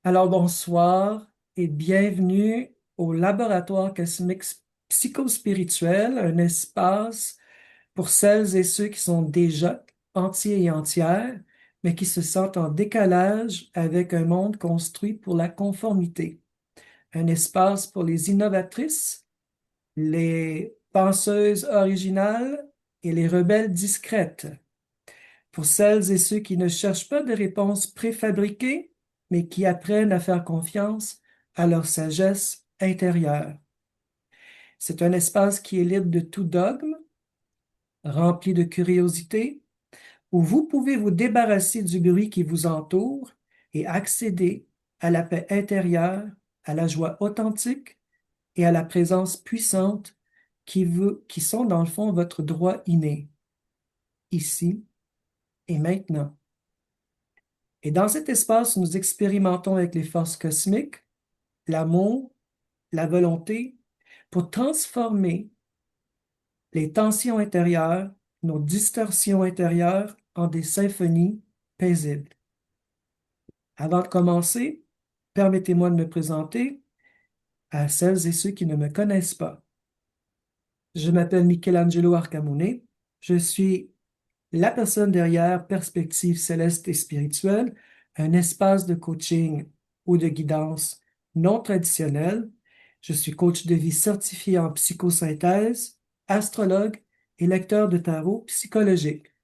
Alors bonsoir et bienvenue au laboratoire cosmique psychospirituel, un espace pour celles et ceux qui sont déjà entiers et entières, mais qui se sentent en décalage avec un monde construit pour la conformité. Un espace pour les innovatrices, les penseuses originales et les rebelles discrètes. Pour celles et ceux qui ne cherchent pas de réponses préfabriquées, mais qui apprennent à faire confiance à leur sagesse intérieure. C'est un espace qui est libre de tout dogme, rempli de curiosité, où vous pouvez vous débarrasser du bruit qui vous entoure et accéder à la paix intérieure, à la joie authentique et à la présence puissante qui sont dans le fond votre droit inné, ici et maintenant. Et dans cet espace, nous expérimentons avec les forces cosmiques l'amour, la volonté, pour transformer les tensions intérieures, nos distorsions intérieures en des symphonies paisibles. Avant de commencer, permettez-moi de me présenter à celles et ceux qui ne me connaissent pas. Je m'appelle Michelangelo Arcamone. Je suis la personne derrière Perspective céleste et spirituelle, un espace de coaching ou de guidance non traditionnel. Je suis coach de vie certifié en psychosynthèse, astrologue et lecteur de tarot psychologique.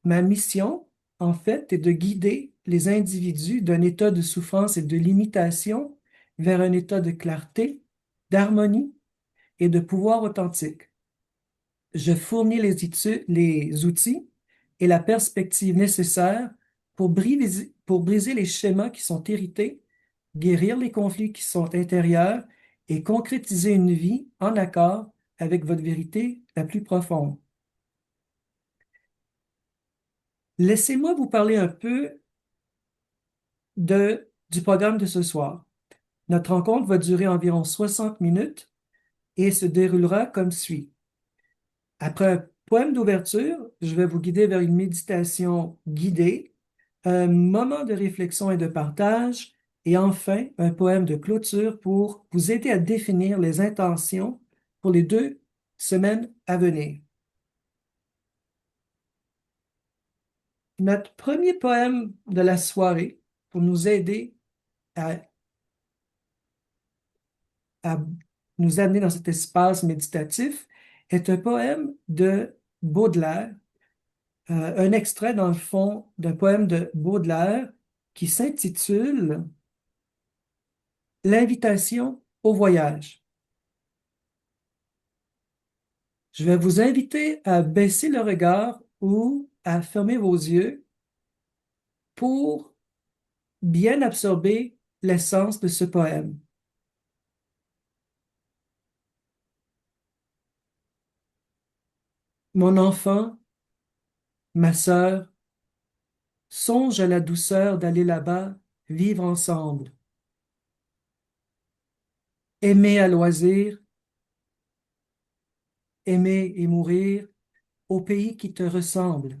Ma mission, en fait, est de guider les individus d'un état de souffrance et de limitation vers un état de clarté, d'harmonie et de pouvoir authentique. Je fournis les outils et la perspective nécessaires pour briser les schémas qui sont hérités, guérir les conflits qui sont intérieurs et concrétiser une vie en accord avec votre vérité la plus profonde. Laissez-moi vous parler un peu du programme de ce soir. Notre rencontre va durer environ 60 minutes et se déroulera comme suit. Après un poème d'ouverture, je vais vous guider vers une méditation guidée, un moment de réflexion et de partage, et enfin un poème de clôture pour vous aider à définir les intentions pour les 2 semaines à venir. Notre premier poème de la soirée, pour nous aider à, à nous amener dans cet espace méditatif, est un poème de Baudelaire, un extrait dans le fond d'un poème de Baudelaire qui s'intitule L'invitation au voyage. Je vais vous inviter à baisser le regard ou à fermer vos yeux pour bien absorber l'essence de ce poème. Mon enfant, ma sœur, songe à la douceur d'aller là-bas, vivre ensemble, aimer à loisir, aimer et mourir au pays qui te ressemble.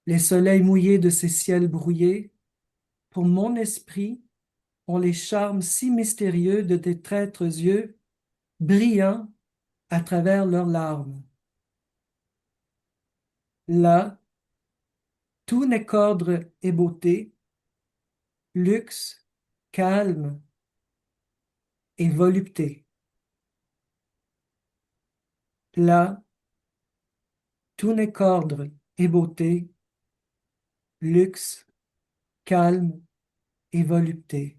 Les soleils mouillés de ces ciels brouillés, pour mon esprit, ont les charmes si mystérieux de tes traîtres yeux, brillants à travers leurs larmes. Là, tout n'est qu'ordre et beauté, luxe, calme et volupté. Là, tout n'est qu'ordre et beauté, luxe, calme et volupté.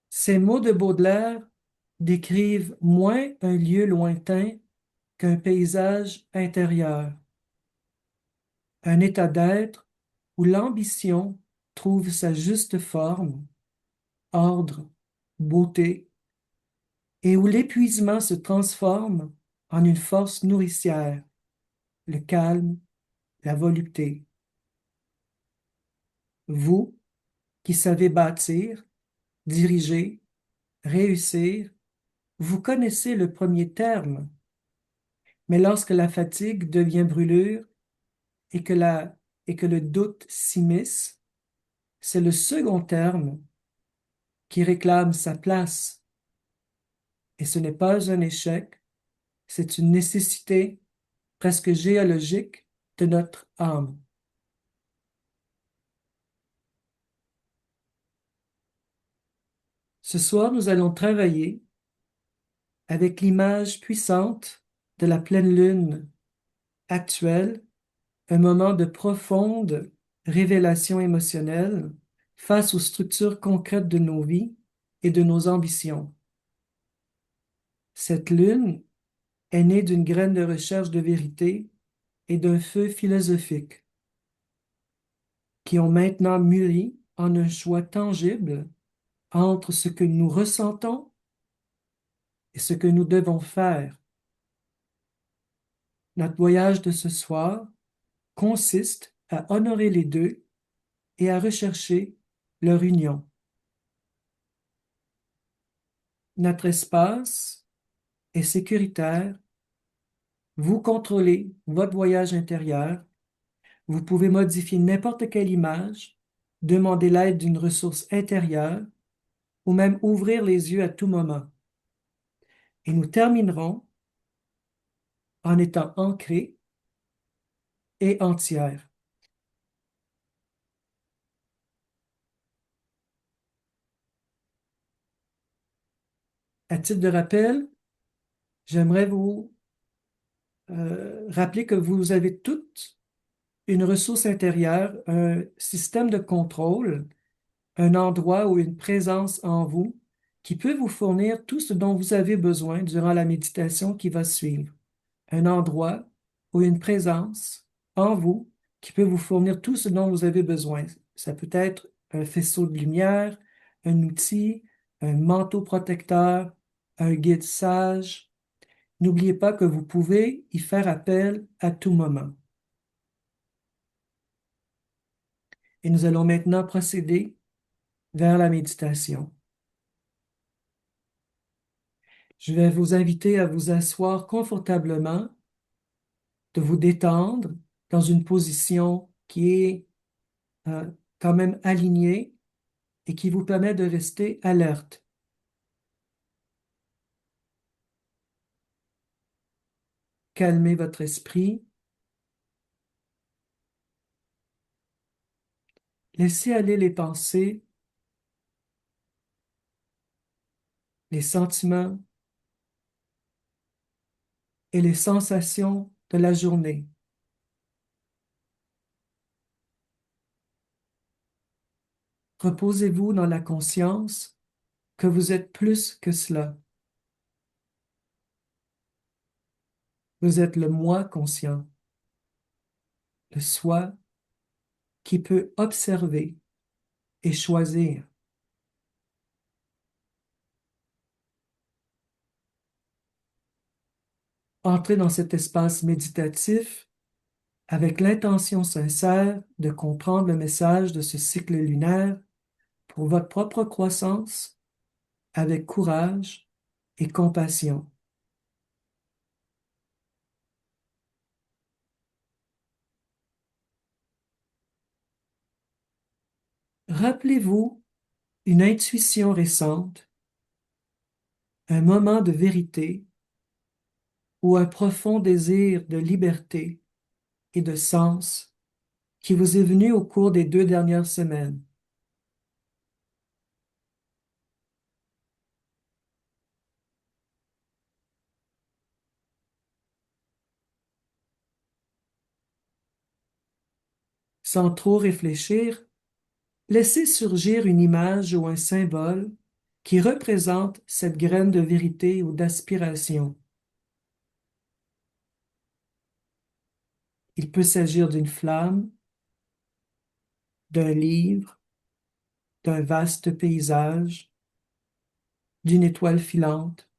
Ces mots de Baudelaire décrivent moins un lieu lointain qu'un paysage intérieur, un état d'être où l'ambition trouve sa juste forme, ordre, beauté, et où l'épuisement se transforme en une force nourricière, le calme, la volupté. Vous, qui savez bâtir, diriger, réussir, vous connaissez le premier terme, mais lorsque la fatigue devient brûlure et que la et que le doute s'immisce, c'est le second terme qui réclame sa place. Et ce n'est pas un échec, c'est une nécessité presque géologique de notre âme. Ce soir, nous allons travailler avec l'image puissante de la pleine lune actuelle, un moment de profonde révélation émotionnelle face aux structures concrètes de nos vies et de nos ambitions. Cette lune est née d'une graine de recherche de vérité et d'un feu philosophique qui ont maintenant mûri en un choix tangible entre ce que nous ressentons et ce que nous devons faire. Notre voyage de ce soir consiste à honorer les deux et à rechercher leur union. Notre espace est sécuritaire. Vous contrôlez votre voyage intérieur. Vous pouvez modifier n'importe quelle image, demander l'aide d'une ressource intérieure ou même ouvrir les yeux à tout moment. Et nous terminerons en étant ancrés et entières. À titre de rappel, j'aimerais vous rappeler que vous avez toutes une ressource intérieure, un système de contrôle, un endroit ou une présence en vous qui peut vous fournir tout ce dont vous avez besoin durant la méditation qui va suivre. Un endroit ou une présence en vous qui peut vous fournir tout ce dont vous avez besoin. Ça peut être un faisceau de lumière, un outil, un manteau protecteur, un guide sage. N'oubliez pas que vous pouvez y faire appel à tout moment. Et nous allons maintenant procéder vers la méditation. Je vais vous inviter à vous asseoir confortablement, de vous détendre dans une position qui est quand même alignée et qui vous permet de rester alerte. Calmez votre esprit. Laissez aller les pensées, les sentiments et les sensations de la journée. Reposez-vous dans la conscience que vous êtes plus que cela. Vous êtes le moi conscient, le soi qui peut observer et choisir. Entrez dans cet espace méditatif avec l'intention sincère de comprendre le message de ce cycle lunaire pour votre propre croissance avec courage et compassion. Rappelez-vous une intuition récente, un moment de vérité ou un profond désir de liberté et de sens qui vous est venu au cours des 2 dernières semaines. Sans trop réfléchir, laissez surgir une image ou un symbole qui représente cette graine de vérité ou d'aspiration. Il peut s'agir d'une flamme, d'un livre, d'un vaste paysage, d'une étoile filante.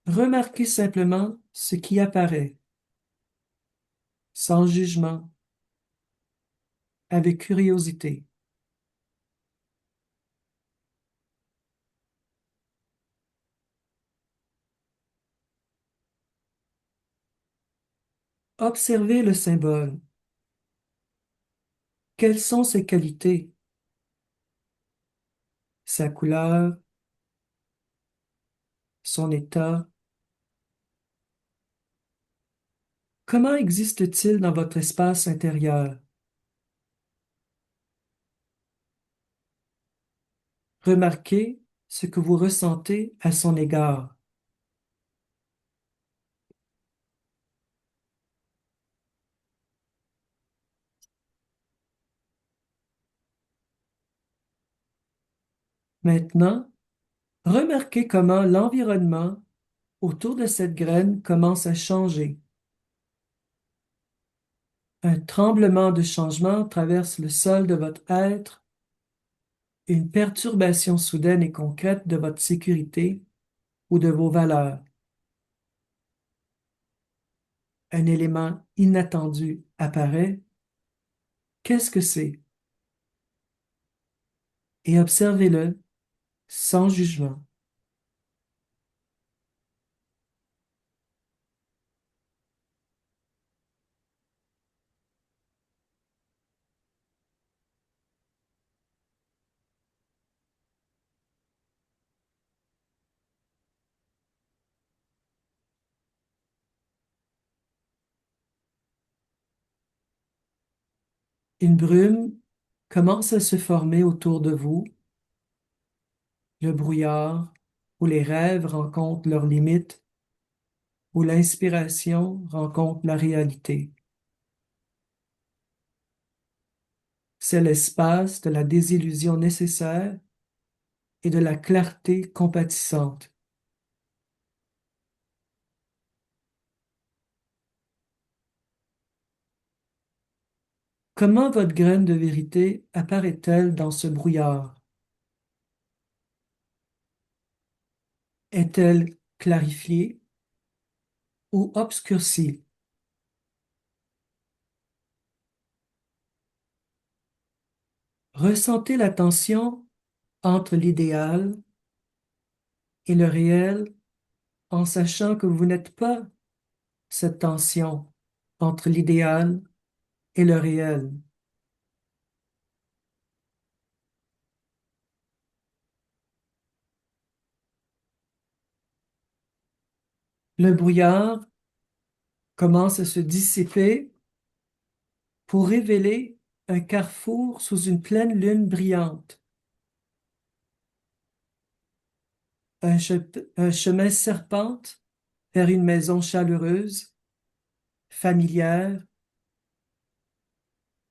Remarquez simplement ce qui apparaît, sans jugement, avec curiosité. Observez le symbole. Quelles sont ses qualités, sa couleur, son état? Comment existe-t-il dans votre espace intérieur? Remarquez ce que vous ressentez à son égard. Maintenant, remarquez comment l'environnement autour de cette graine commence à changer. Un tremblement de changement traverse le sol de votre être, une perturbation soudaine et concrète de votre sécurité ou de vos valeurs. Un élément inattendu apparaît. Qu'est-ce que c'est? Et observez-le sans jugement. Une brume commence à se former autour de vous, le brouillard, où les rêves rencontrent leurs limites, où l'inspiration rencontre la réalité. C'est l'espace de la désillusion nécessaire et de la clarté compatissante. Comment votre graine de vérité apparaît-elle dans ce brouillard? Est-elle clarifiée ou obscurcie? Ressentez la tension entre l'idéal et le réel en sachant que vous n'êtes pas cette tension entre l'idéal et le réel. Le brouillard commence à se dissiper pour révéler un carrefour sous une pleine lune brillante. Un chemin serpente vers une maison chaleureuse, familière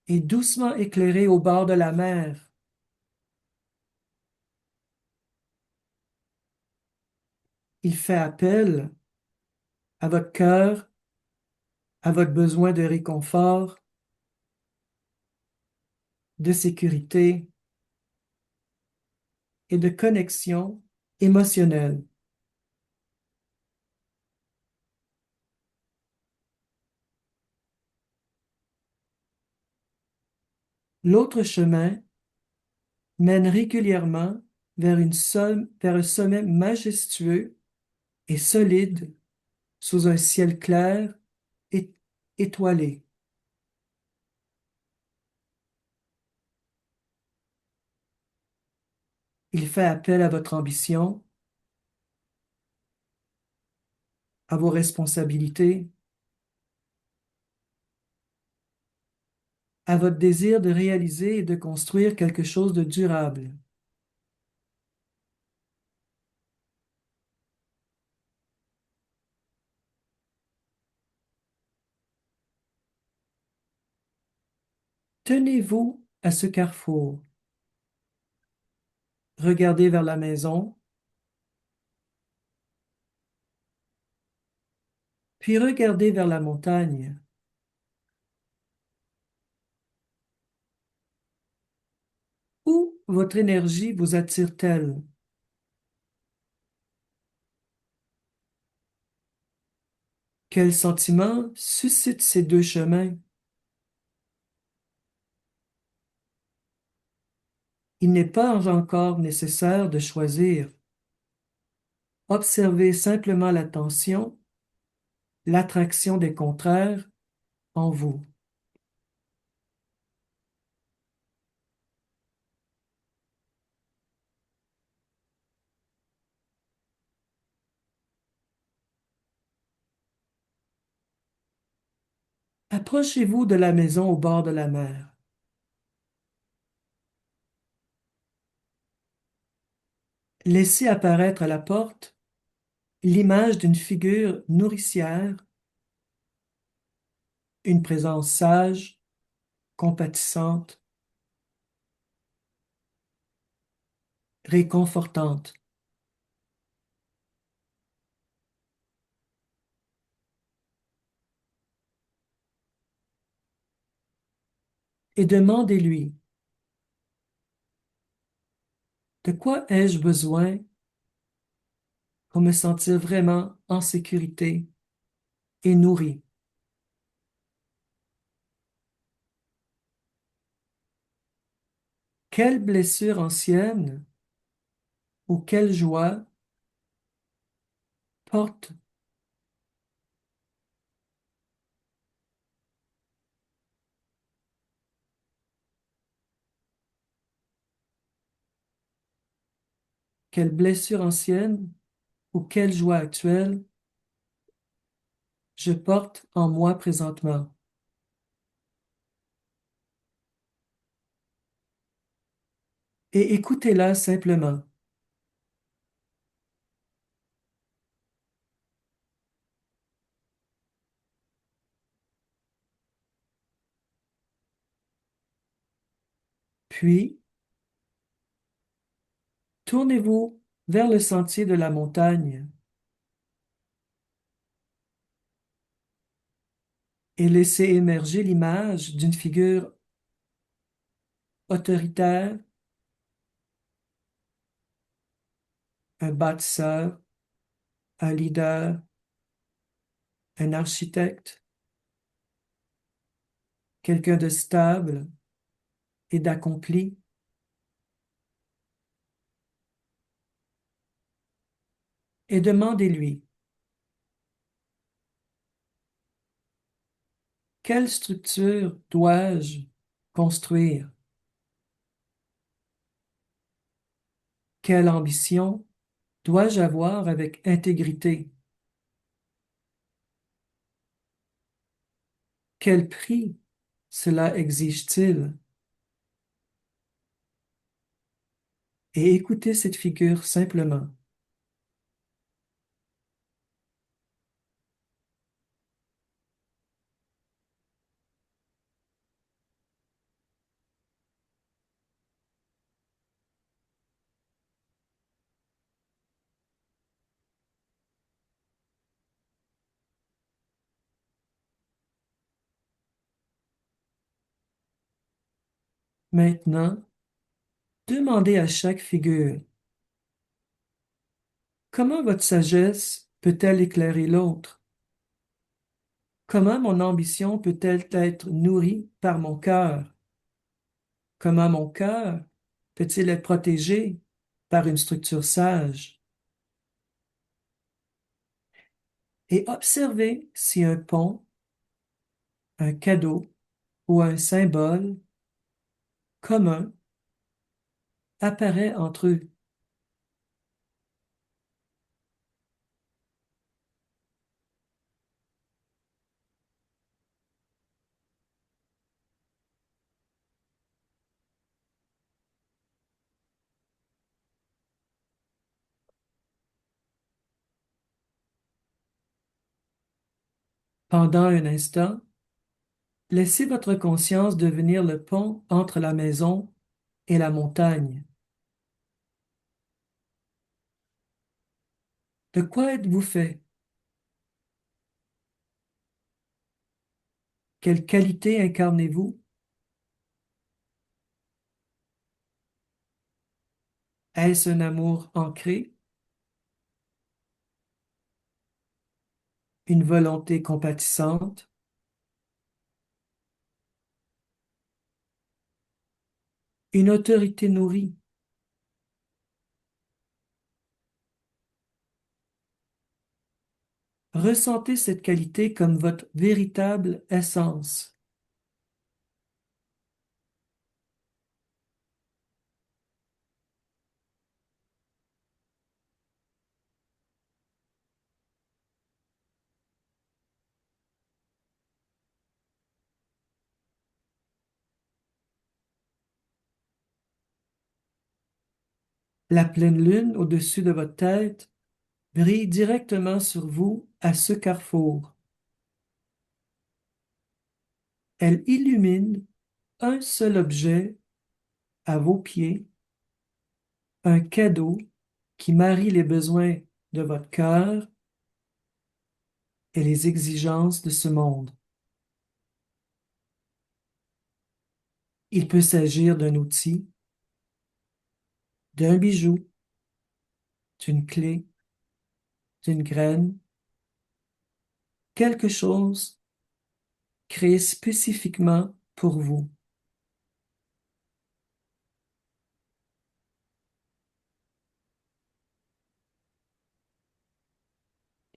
et doucement éclairée au bord de la mer. Il fait appel à votre cœur, à votre besoin de réconfort, de sécurité et de connexion émotionnelle. L'autre chemin mène régulièrement vers un sommet majestueux et solide sous un ciel clair et étoilé. Il fait appel à votre ambition, à vos responsabilités, à votre désir de réaliser et de construire quelque chose de durable. Tenez-vous à ce carrefour. Regardez vers la maison, puis regardez vers la montagne. Où votre énergie vous attire-t-elle? Quel sentiment suscitent ces deux chemins? Il n'est pas encore nécessaire de choisir. Observez simplement la tension, l'attraction des contraires en vous. Approchez-vous de la maison au bord de la mer. Laissez apparaître à la porte l'image d'une figure nourricière, une présence sage, compatissante, réconfortante. Et demandez-lui, de quoi ai-je besoin pour me sentir vraiment en sécurité et nourri? Quelle blessure ancienne ou quelle joie porte, quelle blessure ancienne ou quelle joie actuelle je porte en moi présentement? Et écoutez-la simplement. Puis, tournez-vous vers le sentier de la montagne et laissez émerger l'image d'une figure autoritaire, un bâtisseur, un leader, un architecte, quelqu'un de stable et d'accompli, et demandez-lui, quelle structure dois-je construire? Quelle ambition dois-je avoir avec intégrité? Quel prix cela exige-t-il? Et écoutez cette figure simplement. Maintenant, demandez à chaque figure, comment votre sagesse peut-elle éclairer l'autre? Comment mon ambition peut-elle être nourrie par mon cœur? Comment mon cœur peut-il être protégé par une structure sage? Et observez si un pont, un cadeau ou un symbole commun apparaît entre eux. Pendant un instant, laissez votre conscience devenir le pont entre la maison et la montagne. De quoi êtes-vous fait? Quelle qualité incarnez-vous? Est-ce un amour ancré, une volonté compatissante, une autorité nourrie? Ressentez cette qualité comme votre véritable essence. La pleine lune au-dessus de votre tête brille directement sur vous à ce carrefour. Elle illumine un seul objet à vos pieds, un cadeau qui marie les besoins de votre cœur et les exigences de ce monde. Il peut s'agir d'un outil, d'un bijou, d'une clé, d'une graine, quelque chose créé spécifiquement pour vous.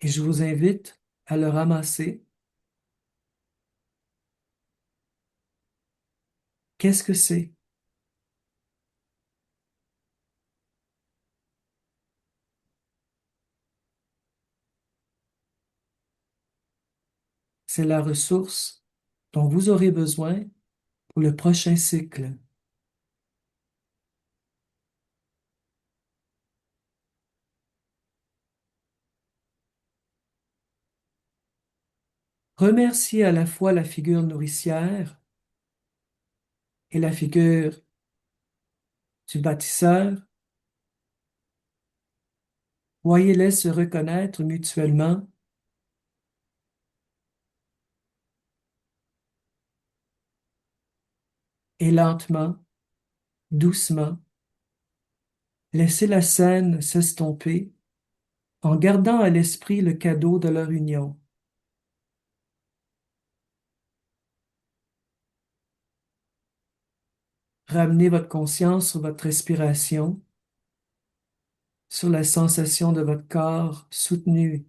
Et je vous invite à le ramasser. Qu'est-ce que c'est? C'est la ressource dont vous aurez besoin pour le prochain cycle. Remerciez à la fois la figure nourricière et la figure du bâtisseur. Voyez-les se reconnaître mutuellement et lentement, doucement, laissez la scène s'estomper en gardant à l'esprit le cadeau de leur union. Ramenez votre conscience sur votre respiration, sur la sensation de votre corps soutenu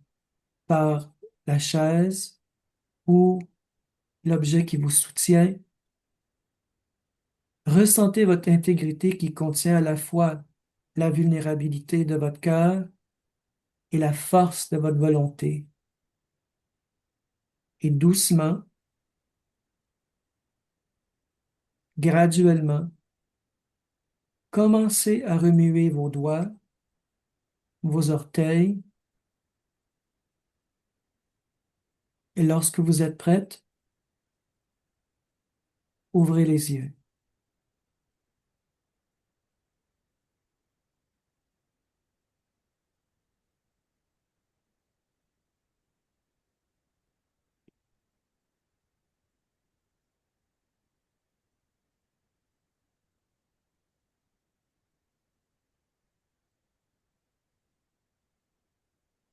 par la chaise ou l'objet qui vous soutient. Ressentez votre intégrité qui contient à la fois la vulnérabilité de votre cœur et la force de votre volonté. Et doucement, graduellement, commencez à remuer vos doigts, vos orteils, et lorsque vous êtes prête, ouvrez les yeux.